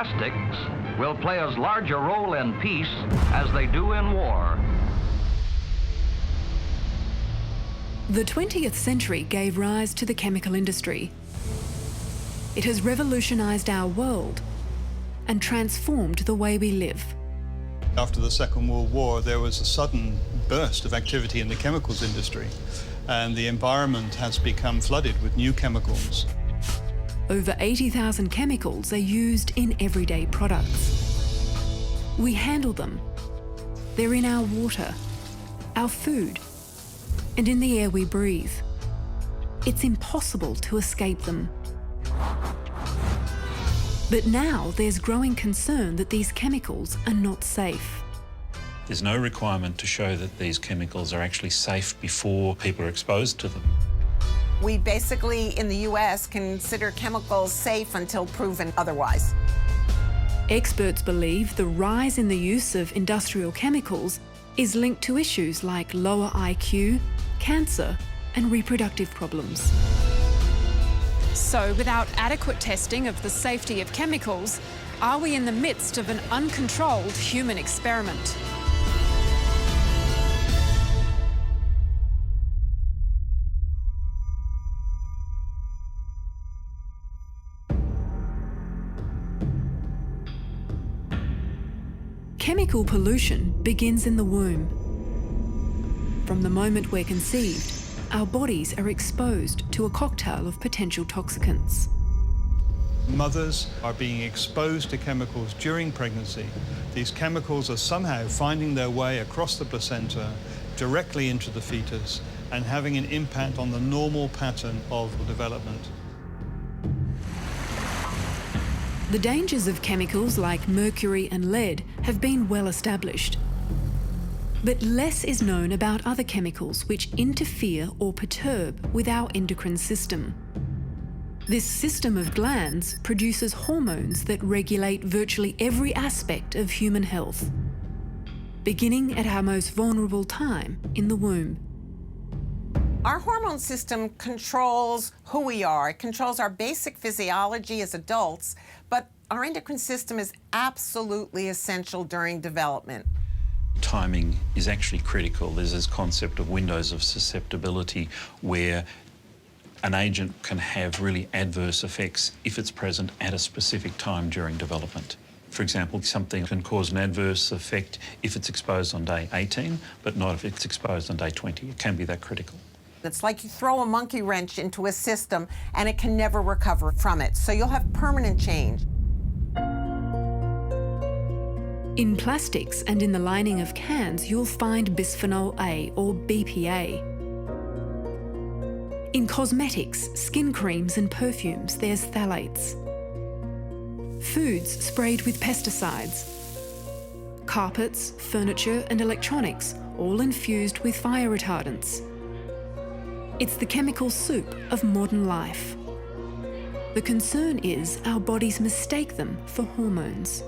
plastics will play as large a role in peace as they do in war. The 20th century gave rise to the chemical industry. It has revolutionised our world and transformed the way we live. After the Second World War, there was a sudden burst of activity in the chemicals industry, and the environment has become flooded with new chemicals. Over 80,000 chemicals are used in everyday products. We handle them. They're in our water, our food, and in the air we breathe. It's impossible to escape them. But now there's growing concern that these chemicals are not safe. There's no requirement to show that these chemicals are actually safe before people are exposed to them. We basically, in the US, consider chemicals safe until proven otherwise. Experts believe the rise in the use of industrial chemicals is linked to issues like lower IQ, cancer, and reproductive problems. So, without adequate testing of the safety of chemicals, are we in the midst of an uncontrolled human experiment? Chemical pollution begins in the womb. From the moment we're conceived, our bodies are exposed to a cocktail of potential toxicants. Mothers are being exposed to chemicals during pregnancy. These chemicals are somehow finding their way across the placenta, directly into the fetus, and having an impact on the normal pattern of development. The dangers of chemicals like mercury and lead have been well established. But less is known about other chemicals which interfere or perturb with our endocrine system. This system of glands produces hormones that regulate virtually every aspect of human health, beginning at our most vulnerable time in the womb. Our hormone system controls who we are. It controls our basic physiology as adults, but our endocrine system is absolutely essential during development. Timing is actually critical. There's this concept of windows of susceptibility where an agent can have really adverse effects if it's present at a specific time during development. For example, something can cause an adverse effect if it's exposed on day 18, but not if it's exposed on day 20. It can be that critical. It's like you throw a monkey wrench into a system and it can never recover from it. So you'll have permanent change. In plastics and in the lining of cans, you'll find bisphenol A, or BPA. In cosmetics, skin creams and perfumes, there's phthalates. Foods sprayed with pesticides. Carpets, furniture and electronics, all infused with fire retardants. It's the chemical soup of modern life. The concern is our bodies mistake them for hormones.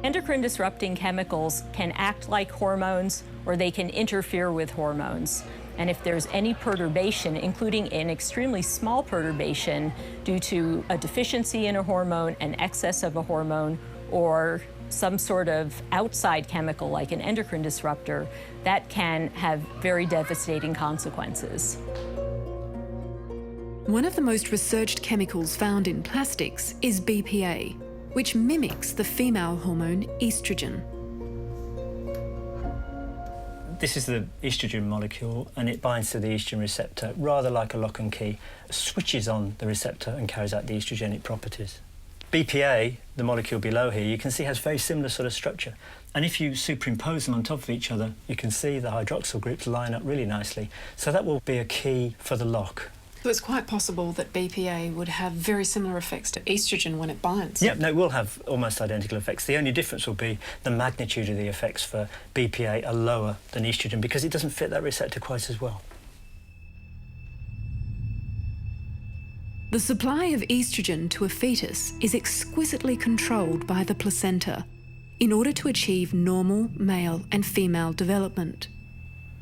Endocrine disrupting chemicals can act like hormones or they can interfere with hormones. And if there's any perturbation, including an extremely small perturbation due to a deficiency in a hormone, an excess of a hormone, or some sort of outside chemical like an endocrine disruptor, that can have very devastating consequences. One of the most researched chemicals found in plastics is BPA, which mimics the female hormone estrogen. This is the estrogen molecule, and it binds to the estrogen receptor, rather like a lock and key, switches on the receptor and carries out the estrogenic properties. BPA, the molecule below here, you can see has very similar sort of structure. And if you superimpose them on top of each other, you can see the hydroxyl groups line up really nicely. So that will be a key for the lock. So it's quite possible that BPA would have very similar effects to estrogen when it binds. Yep, no, it will have almost identical effects. The only difference will be the magnitude of the effects for BPA are lower than estrogen because it doesn't fit that receptor quite as well. The supply of estrogen to a fetus is exquisitely controlled by the placenta in order to achieve normal male and female development.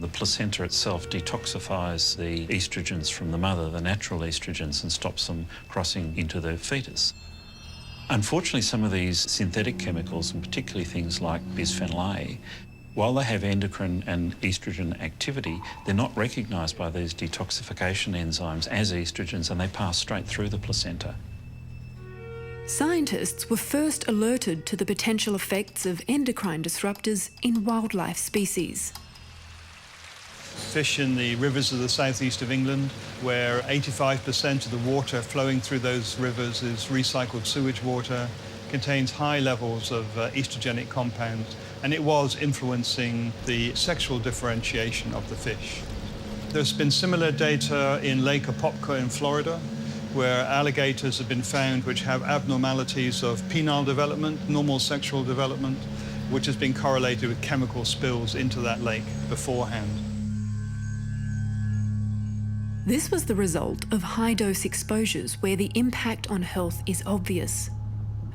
The placenta itself detoxifies the estrogens from the mother, the natural estrogens, and stops them crossing into the fetus. Unfortunately, some of these synthetic chemicals, and particularly things like bisphenol A, while they have endocrine and estrogen activity, they're not recognised by these detoxification enzymes as estrogens, and they pass straight through the placenta. Scientists were first alerted to the potential effects of endocrine disruptors in wildlife species. Fish in the rivers of the southeast of England, where 85% of the water flowing through those rivers is recycled sewage water, contains high levels of estrogenic compounds, and it was influencing the sexual differentiation of the fish. There's been similar data in Lake Apopka in Florida, where alligators have been found which have abnormalities of penile development, normal sexual development, which has been correlated with chemical spills into that lake beforehand. This was the result of high-dose exposures where the impact on health is obvious.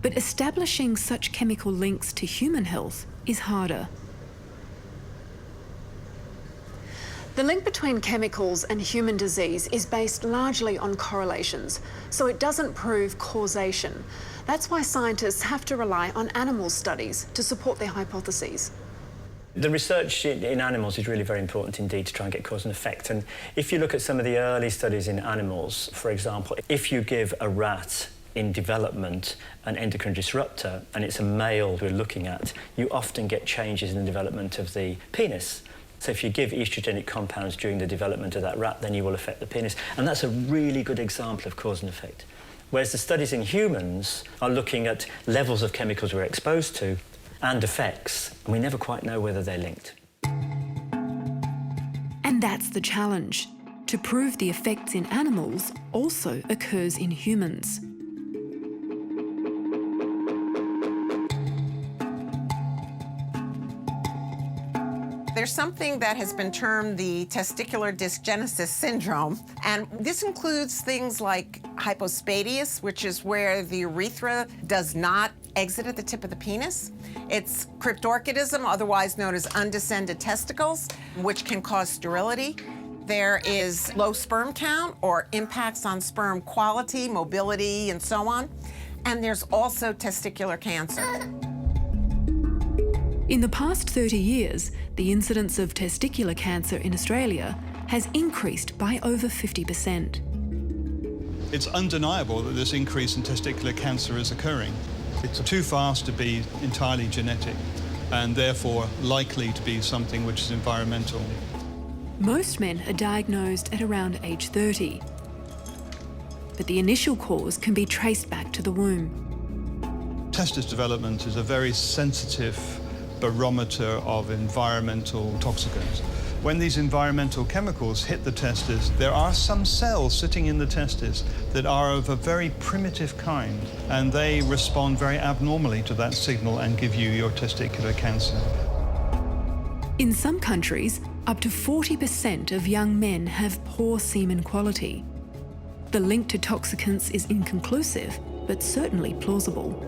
But establishing such chemical links to human health is harder. The link between chemicals and human disease is based largely on correlations, so it doesn't prove causation. That's why scientists have to rely on animal studies to support their hypotheses. The research in animals is really very important indeed to try and get cause and effect. And if you look at some of the early studies in animals, for example, if you give a rat in development an endocrine disruptor and it's a male we're looking at, you often get changes in the development of the penis. So if you give estrogenic compounds during the development of that rat, then you will affect the penis. And that's a really good example of cause and effect. Whereas the studies in humans are looking at levels of chemicals we're exposed to and effects, and we never quite know whether they're linked. And that's the challenge. To prove the effects in animals also occurs in humans. There's something that has been termed the testicular dysgenesis syndrome, and this includes things like hypospadias, which is where the urethra does not exit at the tip of the penis. It's cryptorchidism, otherwise known as undescended testicles, which can cause sterility. There is low sperm count or impacts on sperm quality, mobility, and so on. And there's also testicular cancer. In the past 30 years, the incidence of testicular cancer in Australia has increased by over 50%. It's undeniable that this increase in testicular cancer is occurring. It's too fast to be entirely genetic and therefore likely to be something which is environmental. Most men are diagnosed at around age 30. But the initial cause can be traced back to the womb. Testis development is a very sensitive barometer of environmental toxicants. When these environmental chemicals hit the testis, there are some cells sitting in the testis that are of a very primitive kind, and they respond very abnormally to that signal and give you your testicular cancer. In some countries, up to 40% of young men have poor semen quality. The link to toxicants is inconclusive, but certainly plausible.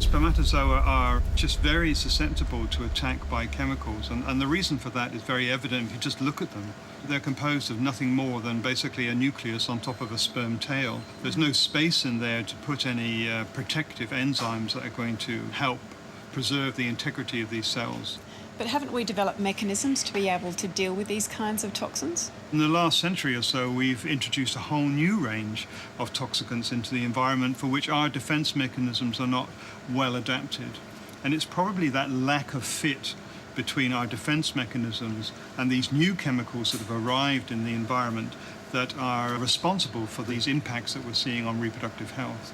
Spermatozoa are just very susceptible to attack by chemicals, and the reason for that is very evident if you just look at them. They're composed of nothing more than basically a nucleus on top of a sperm tail. There's no space in there to put any protective enzymes that are going to help preserve the integrity of these cells. But haven't we developed mechanisms to be able to deal with these kinds of toxins? In the last century or so, we've introduced a whole new range of toxicants into the environment for which our defense mechanisms are not well adapted. And it's probably that lack of fit between our defense mechanisms and these new chemicals that have arrived in the environment that are responsible for these impacts that we're seeing on reproductive health.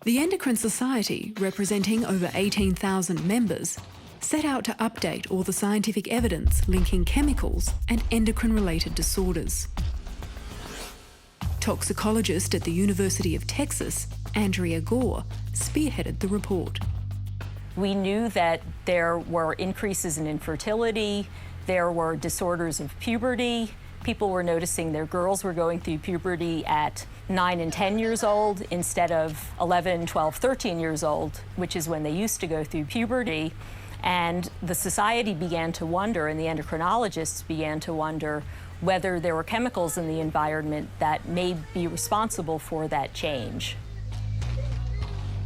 The Endocrine Society, representing over 18,000 members, set out to update all the scientific evidence linking chemicals and endocrine-related disorders. Toxicologist at the University of Texas, Andrea Gore, spearheaded the report. We knew that there were increases in infertility, there were disorders of puberty. People were noticing their girls were going through puberty at 9 and 10 years old instead of 11, 12, 13 years old, which is when they used to go through puberty. And the society began to wonder, and the endocrinologists began to wonder, whether there were chemicals in the environment that may be responsible for that change.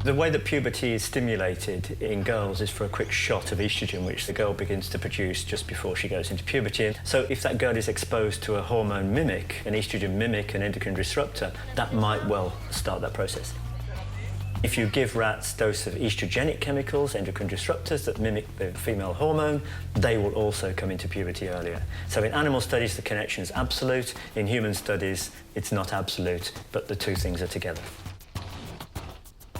The way that puberty is stimulated in girls is for a quick shot of estrogen, which the girl begins to produce just before she goes into puberty. So if that girl is exposed to a hormone mimic, an estrogen mimic, an endocrine disruptor, that might well start that process. If you give rats a dose of estrogenic chemicals, endocrine disruptors that mimic the female hormone, they will also come into puberty earlier. So in animal studies, the connection is absolute. In human studies, it's not absolute, but the two things are together.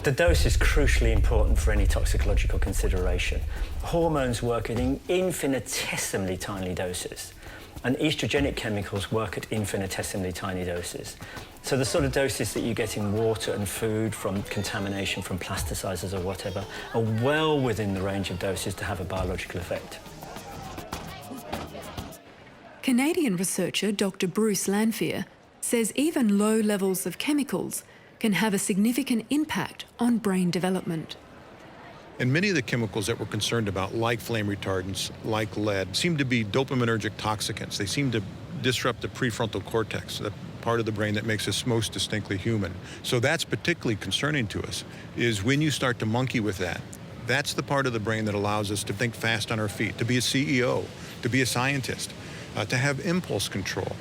The dose is crucially important for any toxicological consideration. Hormones work at infinitesimally tiny doses, and estrogenic chemicals work at infinitesimally tiny doses. So the sort of doses that you get in water and food from contamination from plasticizers or whatever are well within the range of doses to have a biological effect. Canadian researcher Dr. Bruce Lanphier says even low levels of chemicals can have a significant impact on brain development. And many of the chemicals that we're concerned about, like flame retardants, like lead, seem to be dopaminergic toxicants. They seem to disrupt the prefrontal cortex, the part of the brain that makes us most distinctly human. So that's particularly concerning to us, is when you start to monkey with that. That's the part of the brain that allows us to think fast on our feet, to be a CEO, to be a scientist, to have impulse control.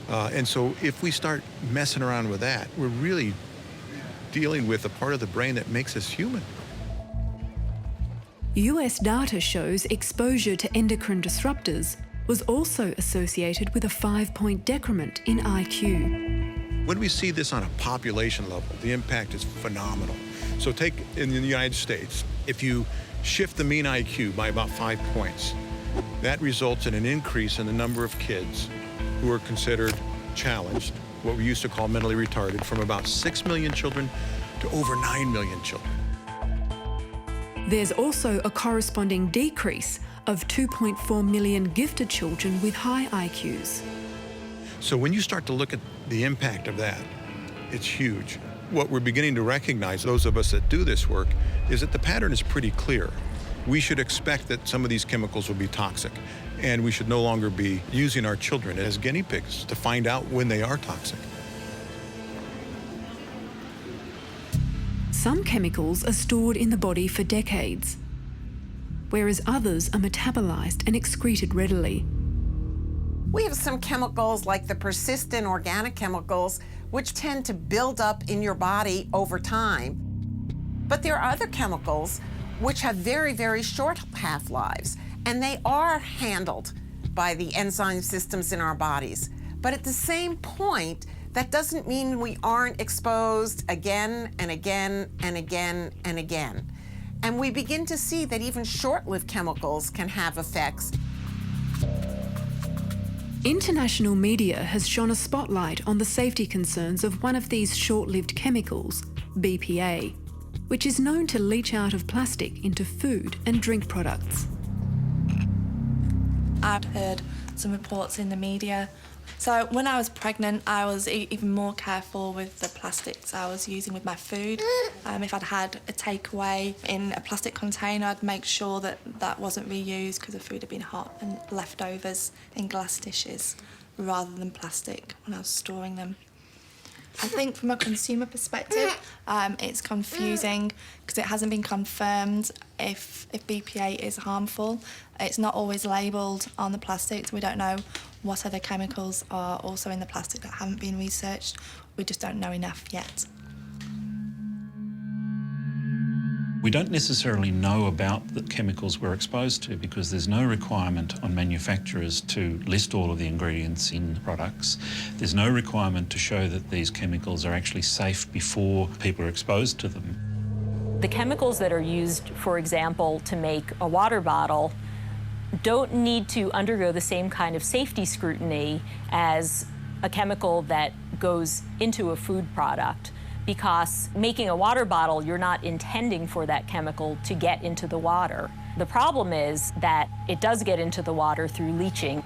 And so if we start messing around with that, we're really dealing with a part of the brain that makes us human. US data shows exposure to endocrine disruptors was also associated with a 5-point decrement in IQ. When we see this on a population level, the impact is phenomenal. So take in the United States, if you shift the mean IQ by about 5 points, that results in an increase in the number of kids who are considered challenged, what we used to call mentally retarded, from about 6 million children to over 9 million children. There's also a corresponding decrease of 2.4 million gifted children with high IQs. So when you start to look at the impact of that, it's huge. What we're beginning to recognize, those of us that do this work, is that the pattern is pretty clear. We should expect that some of these chemicals will be toxic, and we should no longer be using our children as guinea pigs to find out when they are toxic. Some chemicals are stored in the body for decades, whereas others are metabolized and excreted readily. We have some chemicals like the persistent organic chemicals, which tend to build up in your body over time. But there are other chemicals which have very, very short half-lives, and they are handled by the enzyme systems in our bodies. But at the same point, that doesn't mean we aren't exposed again and again and again and again. And we begin to see that even short-lived chemicals can have effects. International media has shone a spotlight on the safety concerns of one of these short-lived chemicals, BPA, which is known to leach out of plastic into food and drink products. I'd heard some reports in the media. So when I was pregnant, I was even more careful with the plastics I was using with my food. If I'd had a takeaway in a plastic container, I'd make sure that that wasn't reused because the food had been hot, and leftovers in glass dishes rather than plastic when I was storing them. I think from a consumer perspective, it's confusing because it hasn't been confirmed if BPA is harmful. It's not always labelled on the plastics. We don't know what other chemicals are also in the plastic that haven't been researched. We just don't know enough yet. We don't necessarily know about the chemicals we're exposed to because there's no requirement on manufacturers to list all of the ingredients in products. There's no requirement to show that these chemicals are actually safe before people are exposed to them. The chemicals that are used, for example, to make a water bottle don't need to undergo the same kind of safety scrutiny as a chemical that goes into a food product. Because making a water bottle, you're not intending for that chemical to get into the water. The problem is that it does get into the water through leaching.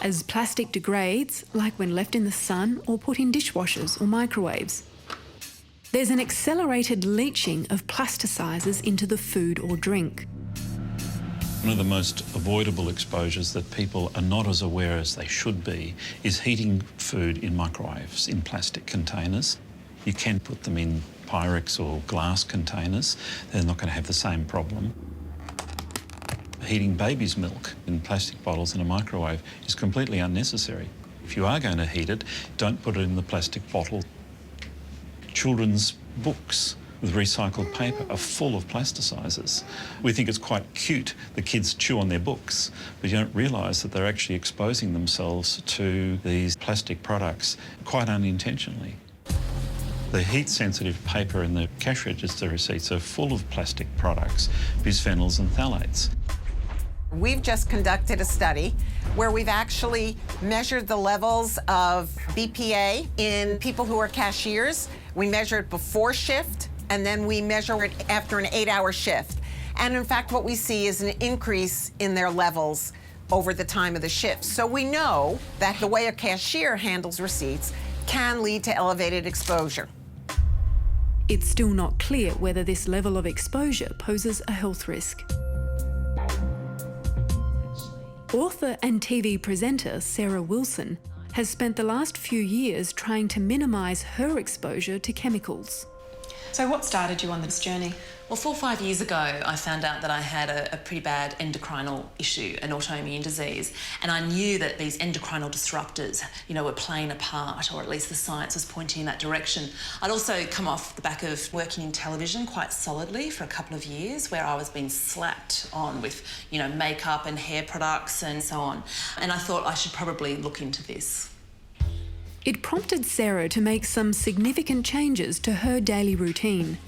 As plastic degrades, like when left in the sun or put in dishwashers or microwaves, there's an accelerated leaching of plasticizers into the food or drink. One of the most avoidable exposures that people are not as aware as they should be is heating food in microwaves in plastic containers. You can put them in Pyrex or glass containers. They're not going to have the same problem. Heating baby's milk in plastic bottles in a microwave is completely unnecessary. If you are going to heat it, don't put it in the plastic bottle. Children's books with recycled paper are full of plasticizers. We think it's quite cute that kids chew on their books, but you don't realise that they're actually exposing themselves to these plastic products quite unintentionally. The heat-sensitive paper in the cash register receipts are full of plastic products, bisphenols and phthalates. We've just conducted a study where we've actually measured the levels of BPA in people who are cashiers. We measure it before shift, and then we measure it after an 8-hour shift. And in fact, what we see is an increase in their levels over the time of the shift. So we know that the way a cashier handles receipts can lead to elevated exposure. It's still not clear whether this level of exposure poses a health risk. Author and TV presenter Sarah Wilson has spent the last few years trying to minimise her exposure to chemicals. So what started you on this journey? Well, 4 or 5 years ago, I found out that I had a pretty bad endocrinal issue, an autoimmune disease, and I knew that these endocrinal disruptors, were playing a part, or at least the science was pointing in that direction. I'd also come off the back of working in television quite solidly for a couple of years, where I was being slapped on with, makeup and hair products and so on. And I thought I should probably look into this. It prompted Sarah to make some significant changes to her daily routine.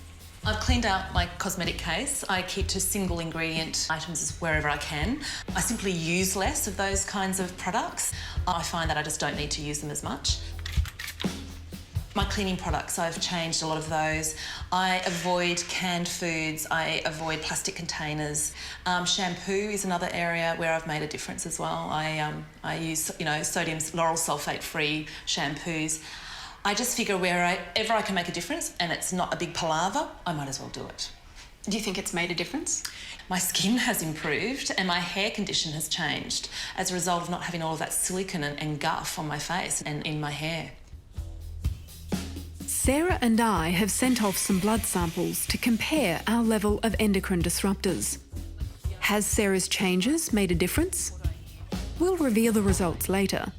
I've cleaned out my cosmetic case. I keep to single ingredient items wherever I can. I simply use less of those kinds of products. I find that I just don't need to use them as much. My cleaning products, I've changed a lot of those. I avoid canned foods. I avoid plastic containers. Shampoo is another area where I've made a difference as well. I use, sodium lauryl sulfate-free shampoos. I just figure wherever I can make a difference and it's not a big palaver, I might as well do it. Do you think it's made a difference? My skin has improved and my hair condition has changed as a result of not having all of that silicone and guff on my face and in my hair. Sarah and I have sent off some blood samples to compare our level of endocrine disruptors. Has Sarah's changes made a difference? We'll reveal the results later.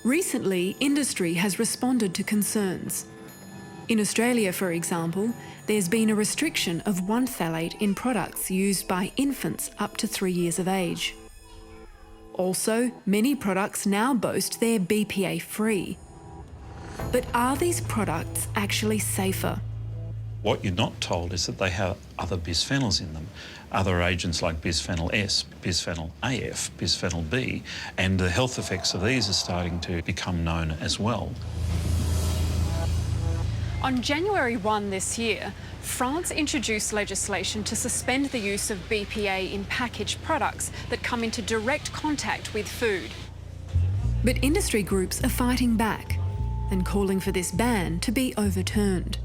Recently, industry has responded to concerns. In Australia, for example, there's been a restriction of 1 phthalate in products used by infants up to 3 years of age. Also, many products now boast they're BPA-free. But are these products actually safer? What you're not told is that they have other bisphenols in them, other agents like bisphenol S, bisphenol AF, bisphenol B, and the health effects of these are starting to become known as well. On January 1 this year, France introduced legislation to suspend the use of BPA in packaged products that come into direct contact with food. But industry groups are fighting back and calling for this ban to be overturned.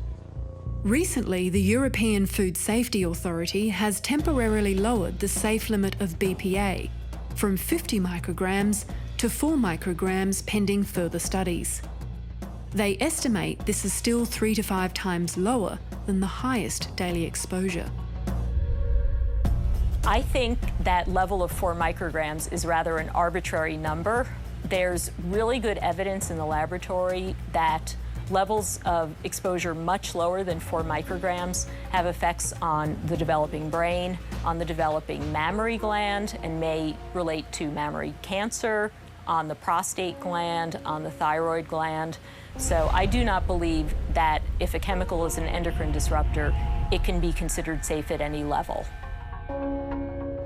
Recently, the European Food Safety Authority has temporarily lowered the safe limit of BPA from 50 micrograms to 4 micrograms pending further studies. They estimate this is still 3 to 5 times lower than the highest daily exposure. I think that level of 4 micrograms is rather an arbitrary number. There's really good evidence in the laboratory that levels of exposure much lower than 4 micrograms have effects on the developing brain, on the developing mammary gland, and may relate to mammary cancer, on the prostate gland, on the thyroid gland. So I do not believe that if a chemical is an endocrine disruptor, it can be considered safe at any level.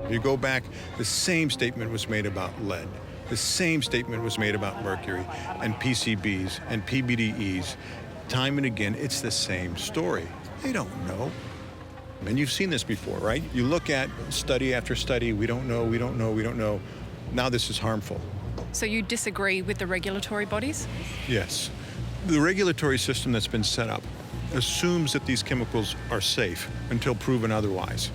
You go back, the same statement was made about lead. The same statement was made about mercury and PCBs and PBDEs. Time and again, it's the same story. They don't know. And you've seen this before, right? You look at study after study, we don't know, we don't know, we don't know. Now this is harmful. So you disagree with the regulatory bodies? Yes. The regulatory system that's been set up assumes that these chemicals are safe until proven otherwise.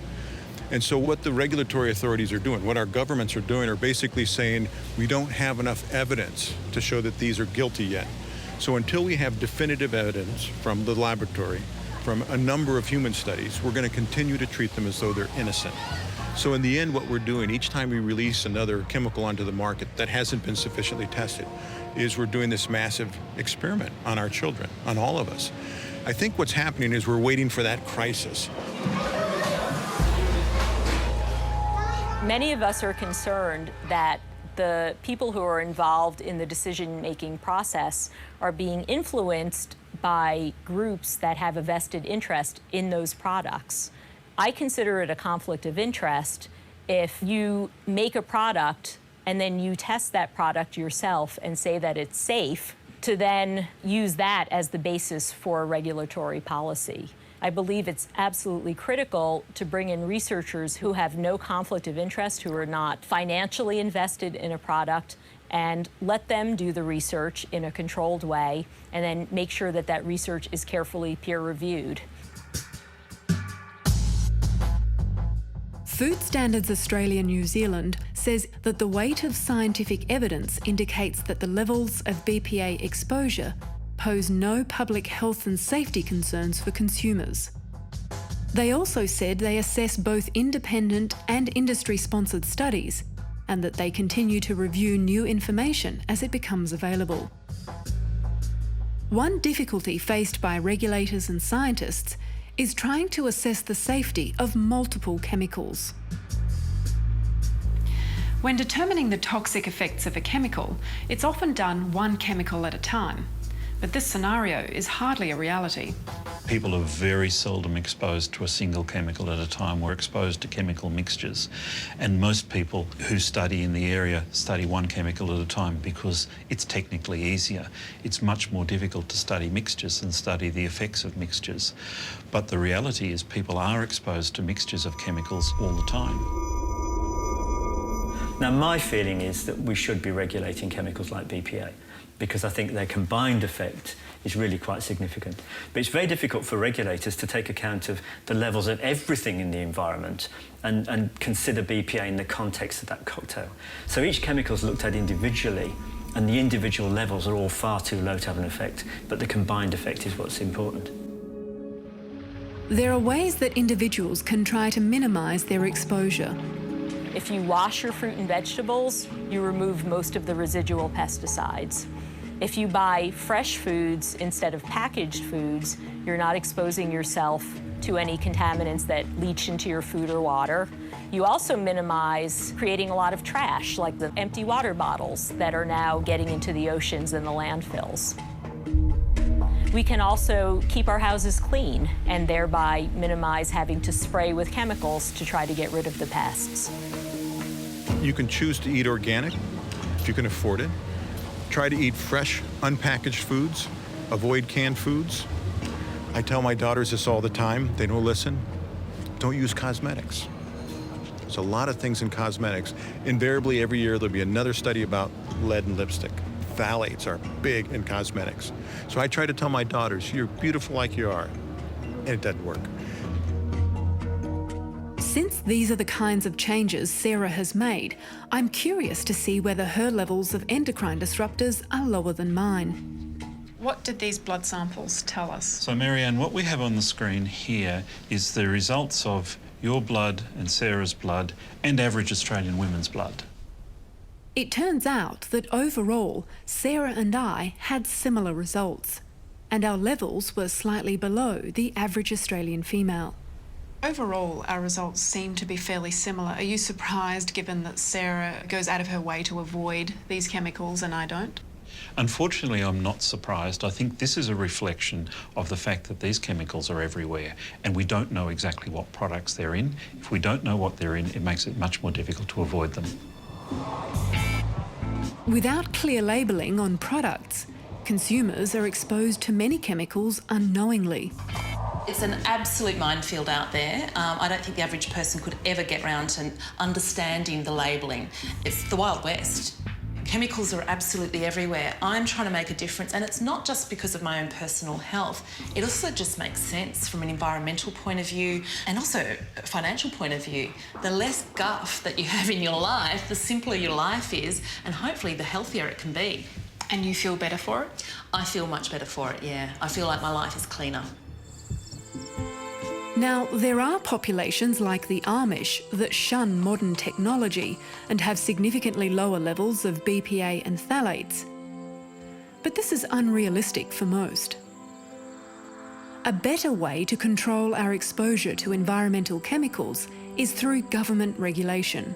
And so what the regulatory authorities are doing, what our governments are doing, are basically saying we don't have enough evidence to show that these are guilty yet. So until we have definitive evidence from the laboratory, from a number of human studies, we're going to continue to treat them as though they're innocent. So in the end, what we're doing each time we release another chemical onto the market that hasn't been sufficiently tested is we're doing this massive experiment on our children, on all of us. I think what's happening is we're waiting for that crisis. Many of us are concerned that the people who are involved in the decision-making process are being influenced by groups that have a vested interest in those products. I consider it a conflict of interest if you make a product and then you test that product yourself and say that it's safe, to then use that as the basis for regulatory policy. I believe it's absolutely critical to bring in researchers who have no conflict of interest, who are not financially invested in a product, and let them do the research in a controlled way, and then make sure that that research is carefully peer-reviewed. Food Standards Australia New Zealand says that the weight of scientific evidence indicates that the levels of BPA exposure pose no public health and safety concerns for consumers. They also said they assess both independent and industry-sponsored studies, and that they continue to review new information as it becomes available. One difficulty faced by regulators and scientists is trying to assess the safety of multiple chemicals. When determining the toxic effects of a chemical, it's often done one chemical at a time. But this scenario is hardly a reality. People are very seldom exposed to a single chemical at a time. We're exposed to chemical mixtures. And most people who study in the area study one chemical at a time because it's technically easier. It's much more difficult to study mixtures than study the effects of mixtures. But the reality is people are exposed to mixtures of chemicals all the time. Now, my feeling is that we should be regulating chemicals like BPA, because I think their combined effect is really quite significant. But it's very difficult for regulators to take account of the levels of everything in the environment and consider BPA in the context of that cocktail. So each chemical is looked at individually, and the individual levels are all far too low to have an effect, but the combined effect is what's important. There are ways that individuals can try to minimise their exposure. If you wash your fruit and vegetables, you remove most of the residual pesticides. If you buy fresh foods instead of packaged foods, you're not exposing yourself to any contaminants that leach into your food or water. You also minimize creating a lot of trash, like the empty water bottles that are now getting into the oceans and the landfills. We can also keep our houses clean and thereby minimize having to spray with chemicals to try to get rid of the pests. You can choose to eat organic if you can afford it. Try to eat fresh, unpackaged foods. Avoid canned foods. I tell my daughters this all the time. They don't listen. Don't use cosmetics. There's a lot of things in cosmetics. Invariably, every year there'll be another study about lead in lipstick. Phthalates are big in cosmetics. So I try to tell my daughters, you're beautiful like you are. And it doesn't work. Since these are the kinds of changes Sarah has made, I'm curious to see whether her levels of endocrine disruptors are lower than mine. What did these blood samples tell us? So Maryanne, what we have on the screen here is the results of your blood and Sarah's blood and average Australian women's blood. It turns out that overall, Sarah and I had similar results, and our levels were slightly below the average Australian female. Overall, our results seem to be fairly similar. Are you surprised, given that Sarah goes out of her way to avoid these chemicals and I don't? Unfortunately, I'm not surprised. I think this is a reflection of the fact that these chemicals are everywhere and we don't know exactly what products they're in. If we don't know what they're in, it makes it much more difficult to avoid them. Without clear labelling on products, consumers are exposed to many chemicals unknowingly. It's an absolute minefield out there. I don't think the average person could ever get round to understanding the labelling. It's the Wild West. Chemicals are absolutely everywhere. I'm trying to make a difference, and it's not just because of my own personal health. It also just makes sense from an environmental point of view and also a financial point of view. The less guff that you have in your life, the simpler your life is, and hopefully the healthier it can be. And you feel better for it? I feel much better for it, yeah. I feel like my life is cleaner. Now, there are populations like the Amish that shun modern technology and have significantly lower levels of BPA and phthalates. But this is unrealistic for most. A better way to control our exposure to environmental chemicals is through government regulation.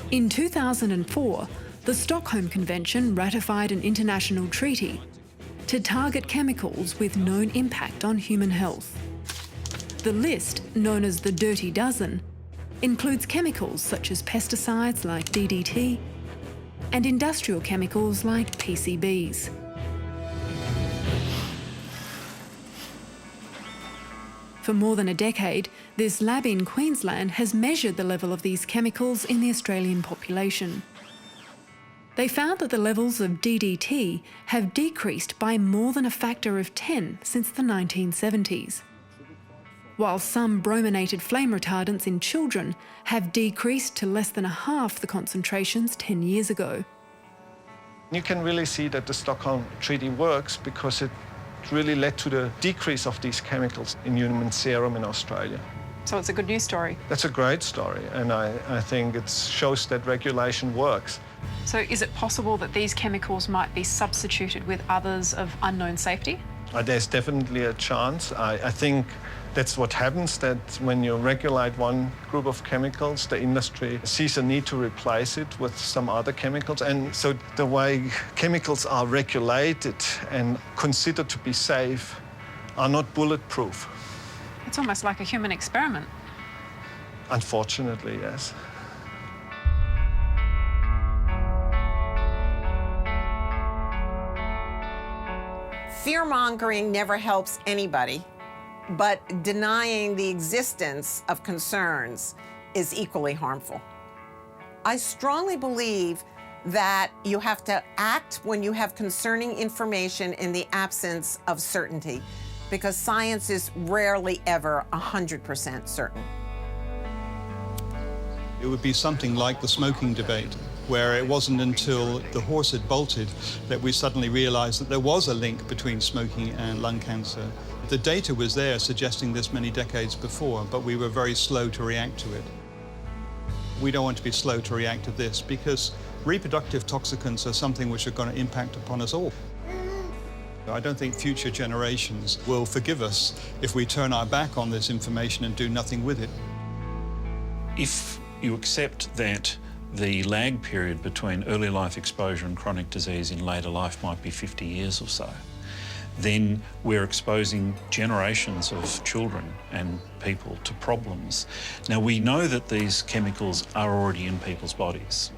In 2004, the Stockholm Convention ratified an international treaty to target chemicals with known impact on human health. The list, known as the Dirty Dozen, includes chemicals such as pesticides like DDT and industrial chemicals like PCBs. For more than a decade, this lab in Queensland has measured the level of these chemicals in the Australian population. They found that the levels of DDT have decreased by more than a factor of 10 since the 1970s, while some brominated flame retardants in children have decreased to less than a half the concentrations 10 years ago. You can really see that the Stockholm Treaty works because it really led to the decrease of these chemicals in human serum in Australia. So it's a good news story. That's a great story, and I think it shows that regulation works. So is it possible that these chemicals might be substituted with others of unknown safety? There's definitely a chance. I think that's what happens, that when you regulate one group of chemicals, the industry sees a need to replace it with some other chemicals. And so the way chemicals are regulated and considered to be safe are not bulletproof. It's almost like a human experiment. Unfortunately, yes. Fear-mongering never helps anybody, but denying the existence of concerns is equally harmful. I strongly believe that you have to act when you have concerning information in the absence of certainty, because science is rarely ever 100% certain. It would be something like the smoking debate, where it wasn't until the horse had bolted that we suddenly realized that there was a link between smoking and lung cancer. The data was there suggesting this many decades before, but we were very slow to react to it. We don't want to be slow to react to this because reproductive toxicants are something which are going to impact upon us all. I don't think future generations will forgive us if we turn our back on this information and do nothing with it. If you accept that the lag period between early life exposure and chronic disease in later life might be 50 years or so, then we're exposing generations of children and people to problems. Now, we know that these chemicals are already in people's bodies.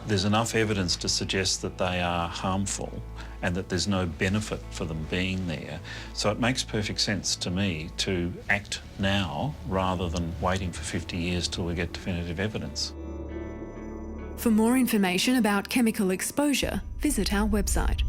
There's enough evidence to suggest that they are harmful and that there's no benefit for them being there. So it makes perfect sense to me to act now rather than waiting for 50 years till we get definitive evidence. For more information about chemical exposure, visit our website.